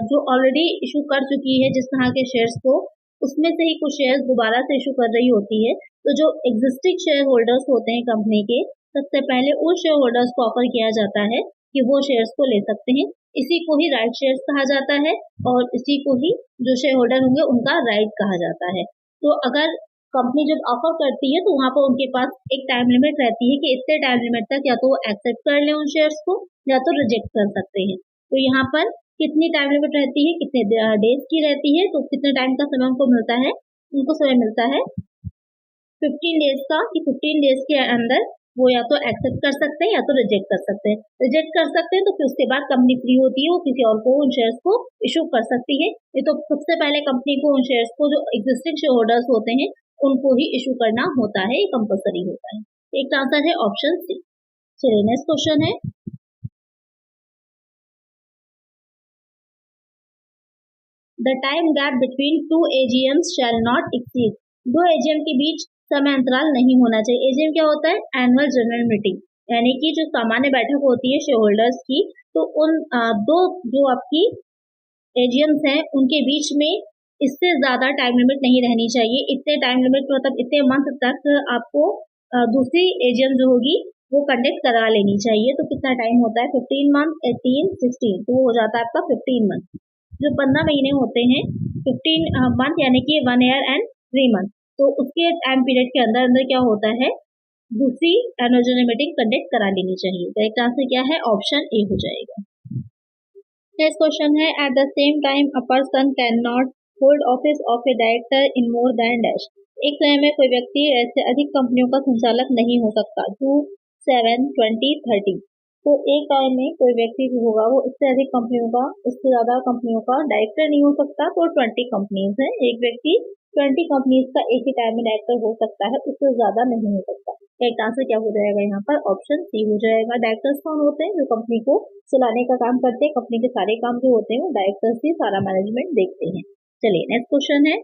जो ऑलरेडी इशू कर चुकी है जिस तरह के शेयर्स को, उसमें से ही कुछ शेयर्स दोबारा से इशू कर रही होती है, तो जो एग्जिस्टिंग शेयर होल्डर्स होते हैं कंपनी के, सबसे पहले उन शेयर होल्डर्स को ऑफर किया जाता है कि वो शेयर्स को ले सकते हैं। इसी को ही राइट शेयर्स कहा जाता है और इसी को ही जो शेयर होल्डर होंगे उनका राइट कहा जाता है। तो अगर कंपनी जब ऑफर करती है तो वहां पर उनके पास एक टाइम लिमिट रहती है कि इतने टाइम लिमिट तक या तो वो एक्सेप्ट कर ले उन शेयर्स को या तो रिजेक्ट कर सकते हैं। तो यहाँ पर कितनी टाइम लिमिट रहती है, कितने डेज की रहती है, तो कितने टाइम का समय उनको मिलता है, उनको समय मिलता है 15 डेज का, कि 15 डेज के अंदर वो या तो एक्सेप्ट कर सकते हैं या तो रिजेक्ट कर सकते हैं। रिजेक्ट कर सकते हैं तो फिर उसके बाद कंपनी फ्री होती है, वो किसी और को उन शेयर्स को इशू कर सकती है। ये तो सबसे पहले कंपनी को उन शेयर्स को जो एग्जिस्टिंग शेयर होल्डर्स होते हैं उनको ही इशू करना होता है, कंपलसरी होता है। एक आंसर है ऑप्शन सी। चलिए नेक्स्ट क्वेश्चन है, the time gap between two AGMs shall not exceed. दो एजीएम के बीच समय अंतराल नहीं होना चाहिए। एजीएम क्या होता है? एनुअल जनरल मीटिंग, यानी कि जो सामान्य बैठक होती है शेयर होल्डर्स की, तो उन दो जो आपकी एजीएम्स हैं उनके बीच में इससे ज्यादा टाइम लिमिट नहीं रहनी चाहिए। इतने टाइम लिमिट मतलब इतने मंथ तक आपको दूसरी एजीएम जो होगी वो कंडक्ट करा लेनी चाहिए। तो कितना टाइम होता है? 15 मंथ, 18, 16, तो वो हो जाता है आपका 15 मंथ। जो 15 महीने होते हैं, 15 मंथ यानी कि 1 ईयर एंड 3 मंथ, तो उसके टाइम पीरियड के अंदर अंदर क्या होता है, दूसरी एनुअल जनरल मीटिंग कंडक्ट करा लेनी चाहिए। करेक्ट आंसर क्या है? ऑप्शन ए हो जाएगा। नेक्स्ट क्वेश्चन है, at the same time a person can not hold office of A director in more than dash. एक समय में कोई व्यक्ति ऐसे अधिक कंपनियों का संचालक नहीं हो सकता। 2, 7, 20, 30। तो एक टाइम में कोई व्यक्ति जो होगा वो इससे अधिक कंपनियों का, इससे ज्यादा कंपनियों का डायरेक्टर नहीं हो सकता। तो 20 कंपनीज है, एक व्यक्ति 20 कंपनीज का एक ही टाइम में डायरेक्टर हो सकता है, उससे ज्यादा नहीं हो सकता। एक आंसर क्या हो जाएगा यहाँ पर? ऑप्शन सी हो जाएगा। डायरेक्टर्स कौन होते हैं? जो कंपनी को चलाने का काम करते हैं, कंपनी के सारे काम जो होते हैं वो डायरेक्टर्स ही सारा मैनेजमेंट देखते हैं। चलिए नेक्स्ट क्वेश्चन है,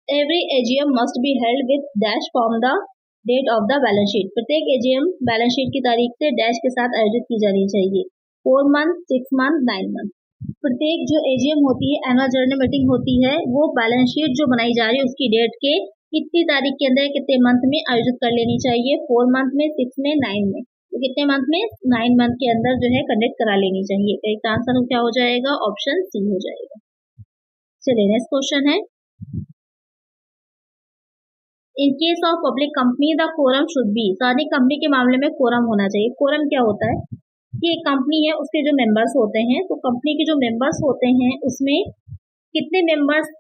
every AGM must be held with dash from the date of the balance sheet. प्रत्येक एजीएम बैलेंस शीट की तारीख से डैश के साथ आयोजित की जानी चाहिए। 4 मंथ, 6 मंथ, 9 मंथ। प्रत्येक जो एजीएम होती है, एनुअल जनरल मीटिंग होती है, वो बैलेंस शीट जो बनाई जा रही है उसकी डेट के कितनी तारीख के अंदर कितने मंथ में आयोजित कर लेनी चाहिए? 4 मंथ में, 6 में, 9 में। तो कितने मंथ में? 9 मंथ के अंदर जो है कंडक्ट करा लेनी चाहिए। करेक्ट आंसर क्या हो जाएगा? ऑप्शन सी हो जाएगा। चलिए नेक्स्ट क्वेश्चन है, in case of public company the quorum should be. सार्वजनिक कंपनी के मामले में कोरम होना चाहिए। कोरम क्या होता है कि एक कंपनी है, उसके जो मेंबर्स होते हैं, तो कंपनी के जो मेंबर्स होते हैं उसमें कितने मेंबर्स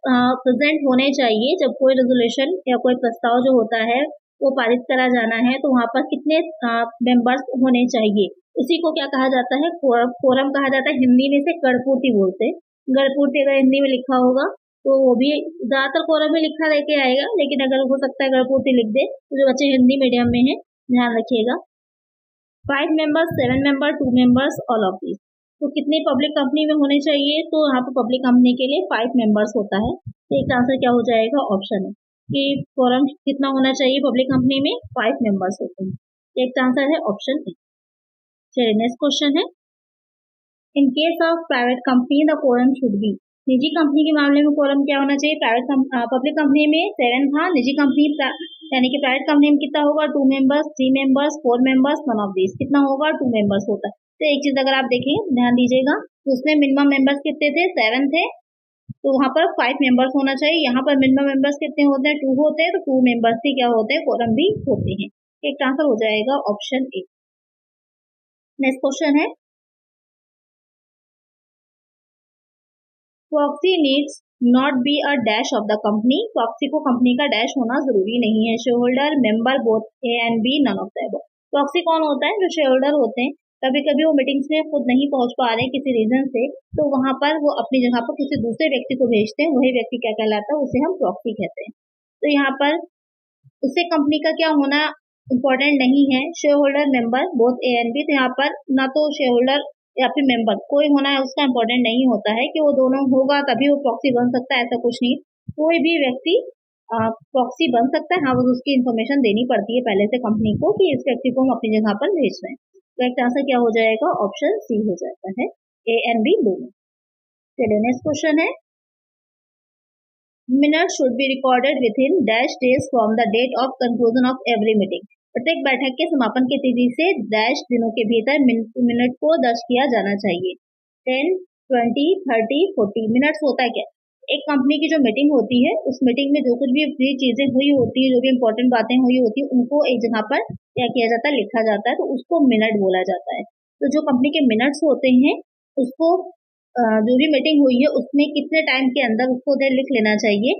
प्रेजेंट होने चाहिए। जब कोई रेजोल्यूशन या कोई प्रस्ताव जो होता है वो पारित करा जाना है तो वहां पर कितने मेंबर्स होने चाहिए, उसी को क्या कहा जाता है? कोरम कहा जाता है। हिंदी में से गणपूर्ति बोलते हैं। गणपूर्ति अगर हिंदी में लिखा होगा तो वो भी ज्यादातर कोरम में लिखा लेके आएगा, लेकिन अगर हो सकता है गणपूर्ति लिख दे, तो जो बच्चे हिंदी मीडियम में है ध्यान रखिएगा। 5 members, 7 member, 2 members, all of these. तो कितनी पब्लिक कंपनी में होने चाहिए? तो यहाँ पर पब्लिक कंपनी के लिए 5 मेंबर्स होता है। तो एक आंसर क्या हो जाएगा? ऑप्शन है कि कोरम कितना होना चाहिए पब्लिक कंपनी में? 5 मेंबर्स होते हैं। एक आंसर है ऑप्शन ए। चलिए नेक्स्ट क्वेश्चन है, in case of private company the quorum should be. निजी कंपनी के मामले में कोरम क्या होना चाहिए? पब्लिक कंपनी में 7 था, निजी कंपनी यानी कि प्राइवेट कंपनी में कितना होगा? 2 members, 3 members, 4 members, one of these. कितना होगा? 2 मेंबर्स होता है। तो एक चीज अगर आप देखें, ध्यान दीजिएगा, तो उसमें मिनिमम मेंबर्स कितने थे? 7 थे, तो वहां पर 5 मेंबर्स होना चाहिए। यहाँ पर मिनिमम मेंबर्स कितने होते हैं? 2 होते हैं, तो 2 मेंबर्स ही क्या होते हैं? कोरम भी होते हैं। एक आंसर हो जाएगा ऑप्शन ए। नेक्स्ट क्वेश्चन है, proxy needs not be a dash of the company. Proxy को कंपनी का डैश होना जरूरी नहीं है। Share holder, member both A and B, none of the above. Proxy कौन होता है? जो शेयर होल्डर होते हैं, कभी कभी वो मीटिंग्स में खुद नहीं पहुंच पा रहे किसी रीजन से, तो वहां पर वो अपनी जगह पर किसी दूसरे व्यक्ति को भेजते हैं। वही व्यक्ति क्या कहलाता है? उसे हम प्रॉक्सी कहते हैं। तो यहाँ पर उससे कंपनी का क्या होना इम्पोर्टेंट नहीं है। Share holder, member both A and B, तो यहाँ पर ना तो शेयर होल्डर या फिर मेंबर कोई होना है उसका इम्पोर्टेंट नहीं होता है कि वो दोनों होगा तभी वो प्रॉक्सी बन सकता है, ऐसा कुछ नहीं। कोई भी व्यक्ति प्रॉक्सी बन सकता है। हाँ, वो उसकी इन्फॉर्मेशन देनी पड़ती है पहले से कंपनी को कि इस व्यक्ति को हम अपनी जगह पर भेज रहे हैं। करेक्ट आंसर क्या हो जाएगा? ऑप्शन सी हो जाता है, ए एंड बी दोनों। चलिए नेक्स्ट क्वेश्चन है, minute should be recorded with in dash days from the date of conclusion of every meeting. प्रत्येक बैठक के समापन की तिथि से डैश दिनों के भीतर मिनट को दर्ज किया जाना चाहिए। 10, 20, 30, 40 मिनट्स होता है क्या? एक कंपनी की जो मीटिंग होती है, उस मीटिंग में जो कुछ भी फ्री चीजें हुई होती है, जो भी इंपॉर्टेंट बातें हुई होती है, उनको एक जगह पर क्या किया जाता है, लिखा जाता है, तो उसको मिनट बोला जाता है। तो जो कंपनी के मिनट्स होते हैं उसको जो भी मीटिंग हुई है उसमें कितने टाइम के अंदर उसको उधर लिख लेना चाहिए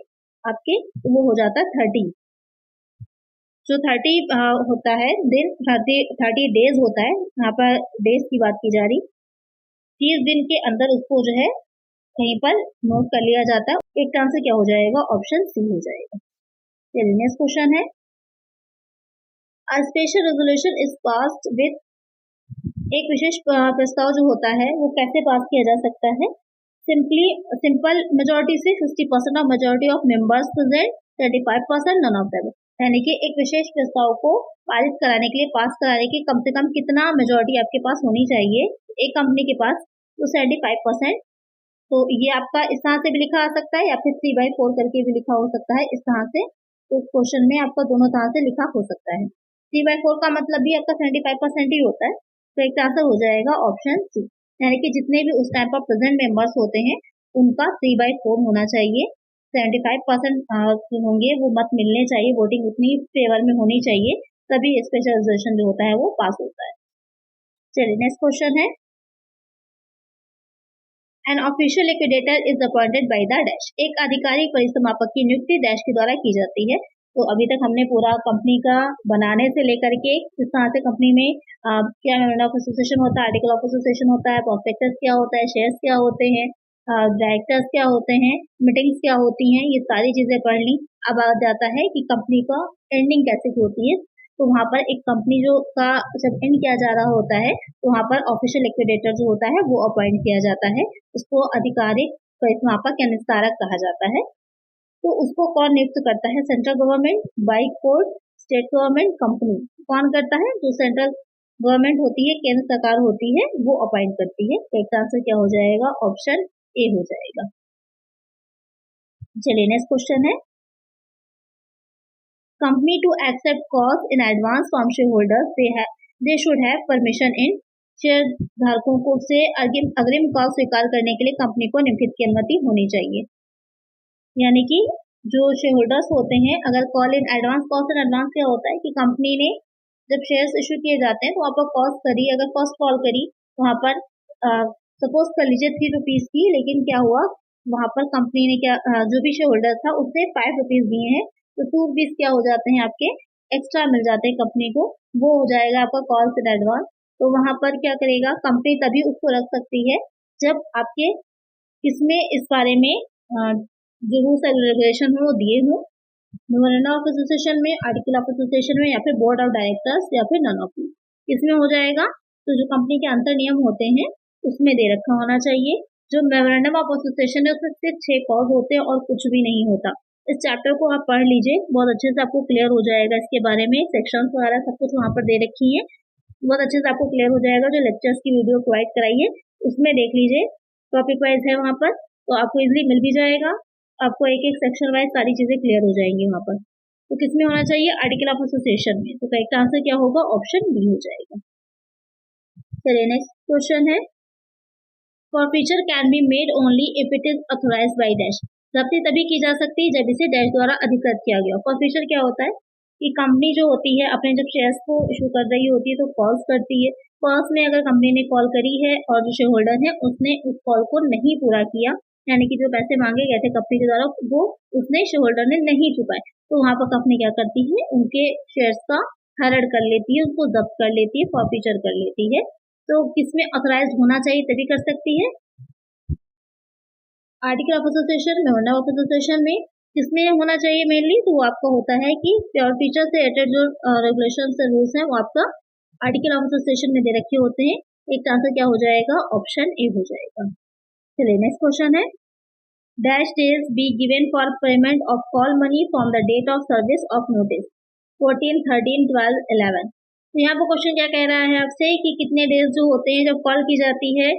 आपके, वो हो जाता है 30। जो 30 होता है दिन, 30 डेज होता है, यहाँ पर डेज की बात की जा रही, 30 दिन के अंदर उसको जो है कहीं पर नोट कर लिया जाता है। एक आंसर क्या हो जाएगा, ऑप्शन सी हो जाएगा। चलिए नेक्स्ट क्वेश्चन है, a special resolution is passed with, एक विशेष प्रस्ताव जो होता है वो कैसे पास किया जा सकता है, सिंपल मेजोरिटी से 50% of majority of members present, 35% none of them, यानी कि एक विशेष प्रस्ताव को पारित कराने के लिए, पास कराने के कम से कम कितना मेजोरिटी आपके पास होनी चाहिए एक कंपनी के पास, तो 75%। तो ये आपका इस तरह से भी लिखा आ सकता है या फिर 3/4 करके भी लिखा हो सकता है इस तरह से। तो इस क्वेश्चन में आपका दोनों तरह से लिखा हो सकता है। 3/4 का मतलब भी आपका 75% ही होता है। तो एक आंसर हो जाएगा ऑप्शन सी, यानी कि जितने भी उस टाइम पर प्रेजेंट मेंबर्स होते हैं उनका 3/4 होना चाहिए। 75% होंगे वो मत मिलने चाहिए, वोटिंग उतनी फेवर में होनी चाहिए, तभी स्पेशल रेजोल्यूशन जो होता है वो पास होता है। चलिए नेक्स्ट क्वेश्चन है, an official liquidator is appointed by the dash, एक आधिकारिक परिसमापक की नियुक्ति डैश के द्वारा की जाती है। तो अभी तक हमने पूरा कंपनी का बनाने से लेकर के किस तरह से कंपनी में क्या मेमोरेंडम ऑफ एसोसिएशन होता है, आर्टिकल ऑफ एसोसिएशन होता है, प्रोस्पेक्टस क्या होता है, शेयर्स क्या होते हैं, डायरेक्टर्स क्या होते हैं, मीटिंग्स क्या होती हैं, ये सारी चीजें पढ़ ली। अब आ जाता है कि कंपनी का एंडिंग कैसे होती है। तो वहां पर एक कंपनी जो का जब एंड किया जा रहा होता है तो वहां पर ऑफिशियल लिक्विडेटर जो होता है वो अपॉइंट किया जाता है, उसको आधिकारिक परिसमापक या निस्तारक कहा जाता है। तो उसको कौन नियुक्त करता है, central government, by court, state government, company, कौन करता है, जो सेंट्रल गवर्नमेंट होती है, केंद्र सरकार होती है, वो अपॉइंट करती है। तो इसका आंसर क्या हो जाएगा, ऑप्शन ए हो जाएगा। चलिए नेक्स्ट क्वेश्चन है, company to accept cost in advance from share holders they should have permission in, share धारकों को से अग्रिम कॉस्ट स्वीकार करने के लिए कंपनी को निम्नलिखित की अनुमति होनी चाहिए। यानी कि जो शेयर होल्डर्स होते हैं, अगर call in advance, cost in advance क्या होता है कि कंपनी ने जब शेयर्स इशू किए जाते हैं तो वहाँ पर कॉस्ट करी, अगर कॉस्ट कॉल करी वहाँ पर सपोज कर लीजिए 3 रुपीज की, लेकिन क्या हुआ वहाँ पर कंपनी ने क्या जो भी शेयर होल्डर था उससे 5 रुपीज दिए हैं, तो 2 रुपीज क्या हो जाते हैं आपके एक्स्ट्रा मिल जाते हैं कंपनी को, वो हो जाएगा आपका कॉल इन एडवांस। तो वहां पर क्या करेगा कंपनी, तभी उसको रख सकती है जब आपके इसमें इस बारे में जो रूल्स एंड रेगुलेशन है वो दिए हो, मेमोरेंडम ऑफ एसोसिएशन में, आर्टिकल ऑफ एसोसिएशन में, या फिर बोर्ड ऑफ डायरेक्टर्स, या फिर नन ऑफ, इसमें हो जाएगा। तो जो कंपनी के अंतर नियम होते हैं उसमें दे रखा होना चाहिए। जो मेमोरेंडम ऑफ एसोसिएशन है उसमें सिर्फ 6 क्लॉज होते हैं और कुछ भी नहीं होता। इस चैप्टर को आप पढ़ लीजिए, बहुत अच्छे से आपको क्लियर हो जाएगा इसके बारे में, सेक्शंस वगैरह सब कुछ वहां पर दे रखी है, बहुत अच्छे से आपको क्लियर हो जाएगा। जो लेक्चर्स की वीडियो प्रोवाइड कराई है उसमें देख लीजिए, टॉपिक वाइज है वहां पर, तो आपको इजिली मिल भी जाएगा, आपको एक एक सेक्शन वाइज सारी चीजें क्लियर हो जाएंगी वहां पर। तो किसमें होना चाहिए, आर्टिकल ऑफ एसोसिएशन में। तो करेक्ट आंसर क्या होगा, ऑप्शन बी हो जाएगा। चलिए नेक्स्ट क्वेश्चन है, forfeiture can be made only if it is authorised by dash, जब्ती तभी की जा सकती है जब इसे डैश द्वारा अधिकृत किया गया। फॉरफीचर क्या होता है कि कंपनी जो होती है अपने जब शेयर्स को इशू कर रही होती है तो कॉल्स करती है, कॉल्स में अगर कंपनी ने कॉल करी है और जो शेयर होल्डर है उसने उस कॉल को नहीं पूरा किया, यानी कि जो पैसे मांगे गए थे कंपनी के द्वारा वो उसने शेयर होल्डर ने नहीं चुकाए, तो वहां पर कंपनी क्या करती है, उनके शेयर्स का हरण कर लेती है, उनको जब्त कर लेती है, फॉरफीचर कर लेती है। तो किसमें ऑथराइज होना चाहिए तभी कर सकती है, article of association, memorandum of association में। किसमें होना चाहिए मेनली, तो वो आपका होता है कि फॉरफीचर से रिलेटेड जो रेगुलेशन से रूल्स हैं वो आपका आर्टिकल ऑफ एसोसिएशन में दे रखे होते हैं। एक आंसर क्या हो जाएगा, ऑप्शन ए हो जाएगा। चलिए नेक्स्ट क्वेश्चन है, dash days be given for payment of call money from the date of service of notice, 14, 13, 12, 11। तो यहाँ पर क्वेश्चन क्या कह रहा है आपसे कि कितने डेज जो होते हैं जब कॉल की जाती है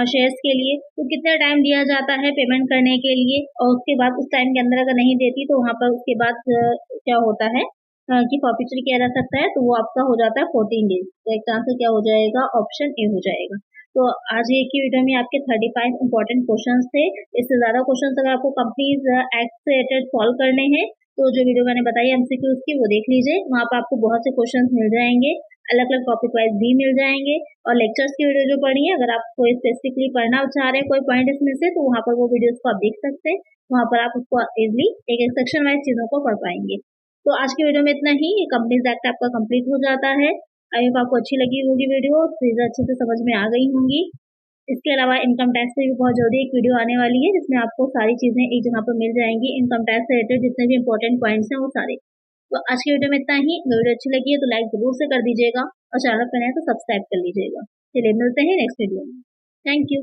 शेयर्स के लिए, तो कितना टाइम दिया जाता है पेमेंट करने के लिए, और उसके बाद उस टाइम के अंदर अगर नहीं देती तो वहां पर उसके बाद क्या होता है, की फॉर्फिचर किया जा सकता है, तो वो आपका हो जाता है 14 डेज। तो एक आंसर क्या हो जाएगा, ऑप्शन ए हो जाएगा। तो आज ये की वीडियो में आपके 35 इंपॉर्टेंट क्वेश्चंस थे। इससे ज्यादा क्वेश्चंस अगर आपको कंपनीज एक्ट से रिलेटेड सॉल्व करने हैं तो जो वीडियो मैंने बताई एमसीक्यूज की वो देख लीजिए, वहाँ पर आपको बहुत से क्वेश्चंस मिल जाएंगे, अलग अलग टॉपिक वाइज भी मिल जाएंगे। और लेक्चर्स की वीडियो जो पढ़ी है, अगर आप कोई स्पेसिफिकली पढ़ना चाह रहे हैं कोई पॉइंट इसमें से, तो वहाँ पर वो वीडियोस को आप देख सकते हैं, वहाँ पर आप उसको इजिली एक एक सेक्शन वाइज चीजों को पढ़ पाएंगे। तो आज की वीडियो में इतना ही। कंपनीज एक्ट आपका कंप्लीट हो जाता है। आई होप आपको अच्छी लगी होगी वीडियो, चीजें अच्छे से समझ में आ गई होंगी। इसके अलावा इनकम टैक्स पे भी बहुत जल्दी एक वीडियो आने वाली है, जिसमें आपको सारी चीजें एक जगह पर मिल जाएंगी, इनकम टैक्स से रिलेटेड जितने भी इंपॉर्टेंट पॉइंट्स हैं वो सारे। तो आज की वीडियो में इतना ही। अगर वीडियो अच्छी लगी है तो लाइक जरूर से कर दीजिएगा और चैनल पर नए तो सब्सक्राइब कर लीजिएगा। चलिए मिलते हैं नेक्स्ट वीडियो में। Thank you.